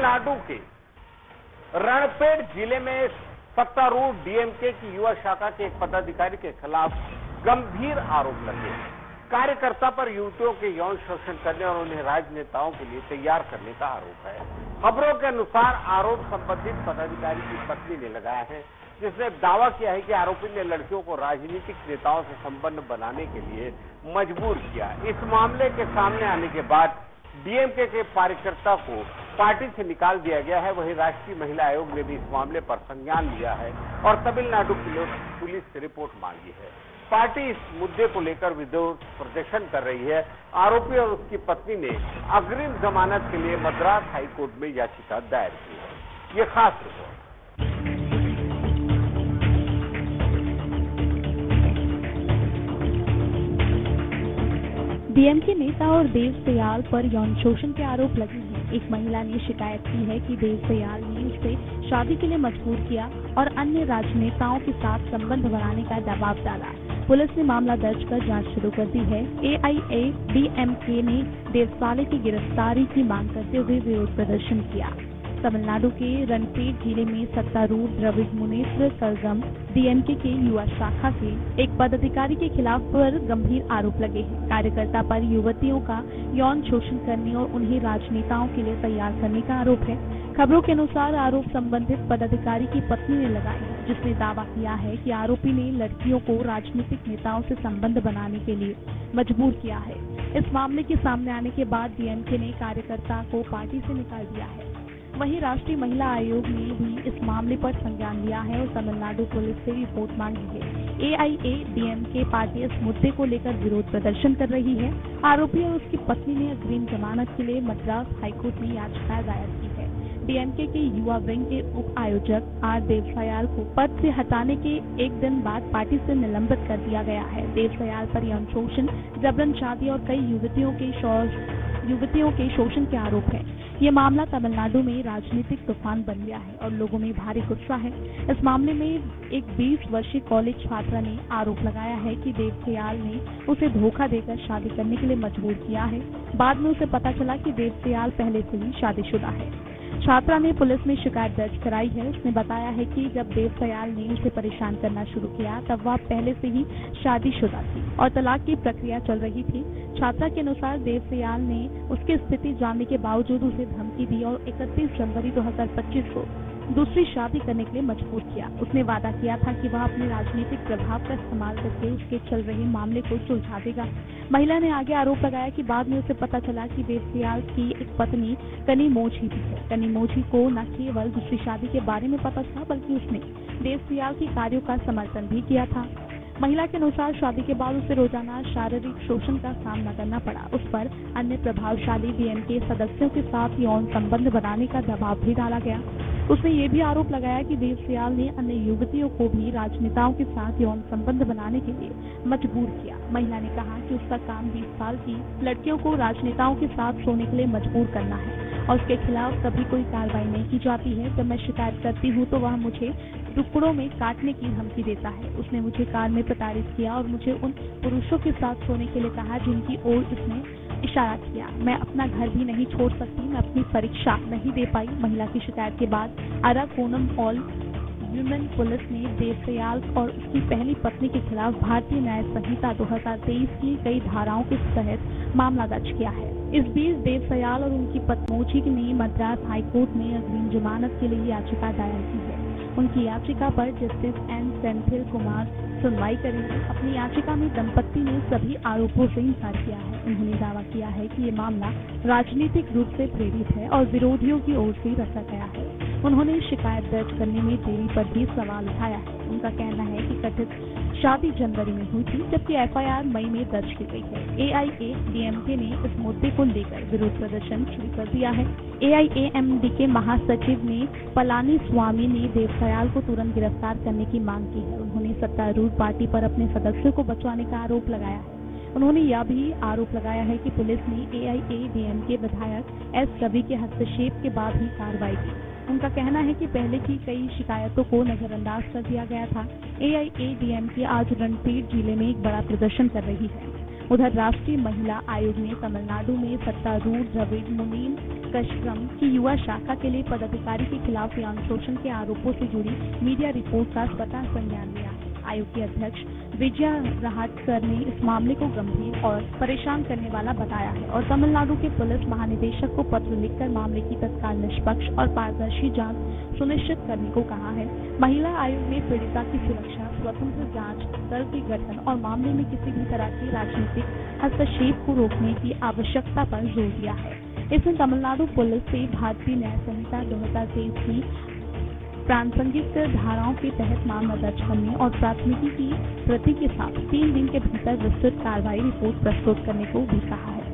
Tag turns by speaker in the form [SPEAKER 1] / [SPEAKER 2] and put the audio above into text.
[SPEAKER 1] तमिलनाडु के रणपेड़ जिले में सत्तारूढ़ डीएमके की युवा शाखा के एक पदाधिकारी के खिलाफ गंभीर आरोप लगे। कार्यकर्ता पर युवतियों के यौन शोषण करने और उन्हें राजनेताओं के लिए तैयार करने का आरोप है। खबरों के अनुसार आरोप संबंधित पदाधिकारी की पत्नी ने लगाया है, जिसने दावा किया है कि आरोपी ने लड़कियों को राजनीतिक नेताओं से संबंध बनाने के लिए मजबूर किया। इस मामले के सामने आने के बाद डीएमके के कार्यकर्ता को पार्टी से निकाल दिया गया है। वहीं राष्ट्रीय महिला आयोग ने भी इस मामले पर संज्ञान लिया है और तमिलनाडु पुलिस से रिपोर्ट मांगी है। पार्टी इस मुद्दे को लेकर विरोध प्रदर्शन कर रही है। आरोपी और उसकी पत्नी ने अग्रिम जमानत के लिए मद्रास हाईकोर्ट में याचिका दायर की है। ये खास रिपोर्ट।
[SPEAKER 2] डीएमके नेता और देव सयाल पर यौन शोषण के आरोप लगे हैं। एक महिला ने शिकायत की है कि देव सयाल ने उसे शादी के लिए मजबूर किया और अन्य राजनेताओं के साथ संबंध बनाने का दबाव डाला। पुलिस ने मामला दर्ज कर जांच शुरू कर दी है। एआईएडीएमके ने देव सयाल की गिरफ्तारी की मांग करते हुए विरोध प्रदर्शन किया। तमिलनाडु के रणपेड़ जिले में सत्तारूढ़ द्रविड़ मुनेत्र कलगम डीएमके के युवा शाखा के एक पदाधिकारी के खिलाफ पर गंभीर आरोप लगे हैं। कार्यकर्ता पर युवतियों का यौन शोषण करने और उन्हें राजनेताओं के लिए तैयार करने का आरोप है। खबरों के अनुसार आरोप संबंधित पदाधिकारी की पत्नी ने लगाया है, जिसने दावा किया है कि आरोपी ने लड़कियों को राजनीतिक नेताओं से संबंध बनाने के लिए मजबूर किया है। इस मामले के सामने आने के बाद डीएमके ने कार्यकर्ता को पार्टी से निकाल दिया है। वहीं राष्ट्रीय महिला आयोग ने भी इस मामले पर संज्ञान लिया है और तमिलनाडु पुलिस से रिपोर्ट मांगी है। एआईएडीएमके पार्टी इस मुद्दे को लेकर विरोध प्रदर्शन कर रही है। आरोपी और उसकी पत्नी ने अग्रिम जमानत के लिए मद्रास हाईकोर्ट में याचिका दायर की है। डीएमके के युवा विंग के उप आयोजक आर देव सयाल को पद से हटाने के एक दिन बाद पार्टी से निलंबित कर दिया गया है। देव सयाल पर यौन शोषण, जबरन शादी और कई युवतियों के शोषण के आरोप है। ये मामला तमिलनाडु में राजनीतिक तूफान बन गया है और लोगों में भारी गुस्सा है। इस मामले में एक 20 वर्षीय कॉलेज छात्रा ने आरोप लगाया है कि देव सयाल ने उसे धोखा देकर शादी करने के लिए मजबूर किया है। बाद में उसे पता चला कि देव सयाल पहले से ही शादीशुदा है। छात्रा ने पुलिस में शिकायत दर्ज कराई है। उसने बताया है कि जब देव सयाल ने उसे परेशान करना शुरू किया तब वह पहले से ही शादीशुदा थी और तलाक की प्रक्रिया चल रही थी। छात्रा के अनुसार देव सयाल ने उसकी स्थिति जानने के बावजूद उसे धमकी दी और 31 जनवरी 2025 को दूसरी शादी करने के लिए मजबूर किया। उसने वादा किया था कि वह अपने राजनीतिक प्रभाव का इस्तेमाल करके उसके चल रहे मामले को सुलझा देगा। महिला ने आगे आरोप लगाया कि बाद में उसे पता चला कि देव सयाल की एक पत्नी कनिमोझी थी। कनिमोझी को न केवल दूसरी शादी के बारे में पता था, बल्कि उसने देव सयाल के कार्यों का समर्थन भी किया था। महिला के अनुसार शादी के बाद उसे रोजाना शारीरिक शोषण का सामना करना पड़ा। उस पर अन्य प्रभावशाली डीएमके सदस्यों के साथ यौन संबंध बनाने का दबाव भी डाला गया। उसने ये भी आरोप लगाया कि देव सयाल ने अन्य युवतियों को भी राजनेताओं के साथ यौन संबंध बनाने के लिए मजबूर किया। महिला ने कहा कि उसका काम 20 साल की लड़कियों को राजनेताओं के साथ सोने के लिए मजबूर करना है और उसके खिलाफ कभी कोई कार्रवाई नहीं की जाती है। जब मैं शिकायत करती हूँ तो वह मुझे टुकड़ों में काटने की धमकी देता है। उसने मुझे कार में प्रताड़ित किया और मुझे उन पुरुषों के साथ सोने के लिए कहा जिनकी ओर उसने इशारा किया। मैं अपना घर भी नहीं छोड़ सकती, मैं अपनी परीक्षा नहीं दे पाई। महिला की शिकायत के बाद अराकोनम ऑल वुमेन पुलिस ने देव सयाल और उसकी पहली पत्नी के खिलाफ भारतीय न्याय संहिता 2023 की कई धाराओं के तहत मामला दर्ज किया है। इस बीच देव सयाल और उनकी पत्नी ने मद्रास हाईकोर्ट में अग्रिम जमानत के लिए याचिका दायर की है। उनकी याचिका पर जस्टिस एन सेंथिल कुमार सुनवाई करेंगे। अपनी याचिका में दंपति ने सभी आरोपों से इंकार किया है। उन्होंने दावा किया है कि ये मामला राजनीतिक रूप से प्रेरित है और विरोधियों की ओर से रचा गया है। उन्होंने शिकायत दर्ज करने में देरी पर भी सवाल उठाया है। उनका कहना है कि कथित शादी जनवरी में हुई थी, जबकि एफआईआर मई में दर्ज की गई है। एआईएडीएमके ने इस मुद्दे को लेकर विरोध प्रदर्शन शुरू कर दिया है। एआईएमडीके महासचिव ने पलानी स्वामी ने देव सयाल को तुरंत गिरफ्तार करने की मांग की है। उन्होंने सत्तारूढ़ पार्टी पर अपने सदस्यों को बचाने का आरोप लगाया है। उन्होंने यह भी आरोप लगाया है कि पुलिस ने एआईएडीएमके विधायक एस रवि के हस्तक्षेप के बाद ही कार्रवाई की। उनका कहना है कि पहले की कई शिकायतों को नजरअंदाज कर दिया गया था। एआईएडीएमके आज रणपेड़ जिले में एक बड़ा प्रदर्शन कर रही है। उधर राष्ट्रीय महिला आयोग ने तमिलनाडु में सत्तारूढ़ द्रविड़ मुनीम कश्यप की युवा शाखा के लिए पदाधिकारी के खिलाफ यौन शोषण के आरोपों से जुड़ी मीडिया रिपोर्ट का स्वतः संज्ञान लिया। आयोग के अध्यक्ष विजया रहाटकर ने इस मामले को गंभीर और परेशान करने वाला बताया है और तमिलनाडु के पुलिस महानिदेशक को पत्र लिखकर मामले की तत्काल निष्पक्ष और पारदर्शी जांच सुनिश्चित करने को कहा है। महिला आयोग ने पीड़िता की सुरक्षा, स्वतंत्र जांच दल के गठन और मामले में किसी भी तरह की राजनीतिक हस्तक्षेप को रोकने की आवश्यकता पर जोर दिया है। इसमें तमिलनाडु पुलिस से भारतीय न्याय संहिता 2023 की प्रासंगिक धाराओं के तहत मामला दर्ज करने और प्राथमिकी की प्रति के साथ 3 दिन के भीतर विस्तृत कार्रवाई रिपोर्ट प्रस्तुत करने को भी कहा है।